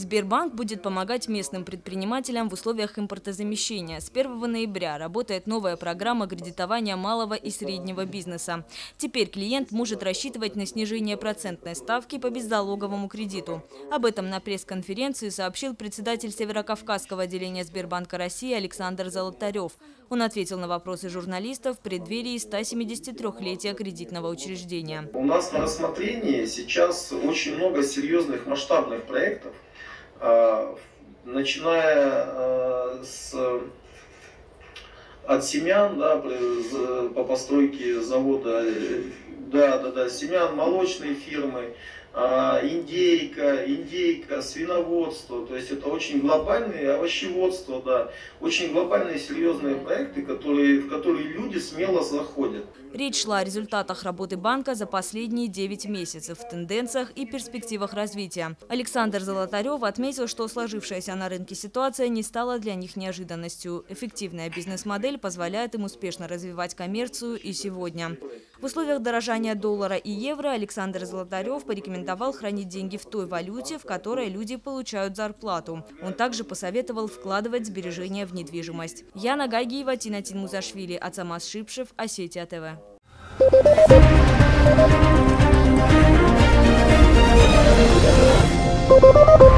Сбербанк будет помогать местным предпринимателям в условиях импортозамещения. С 1 ноября работает новая программа кредитования малого и среднего бизнеса. Теперь клиент может рассчитывать на снижение процентной ставки по беззалоговому кредиту. Об этом на пресс-конференции сообщил председатель Северокавказского отделения Сбербанка России Александр Золотарев. Он ответил на вопросы журналистов в преддверии 173-летия кредитного учреждения. У нас на рассмотрении сейчас очень много серьезных масштабных проектов, начиная от семян, по постройке завода, семян, молочные фирмы, индейка, свиноводство. То есть это очень глобальные, овощеводство, очень глобальные серьезные проекты, в которые люди смело заходят. Речь шла о результатах работы банка за последние 9 месяцев, тенденциях и перспективах развития. Александр Золотарев отметил, что сложившаяся на рынке ситуация не стала для них неожиданностью. Эффективная бизнес-модель позволяет им успешно развивать коммерцию и сегодня. В условиях дорожания доллара и евро Александр Золотарев порекомендовал хранить деньги в той валюте, в которой люди получают зарплату. Он также посоветовал вкладывать сбережения в недвижимость. Яна Гагиева, Тинатин Музашвили, Ацамаз Шипшев, Осетия ТВ. Thank you.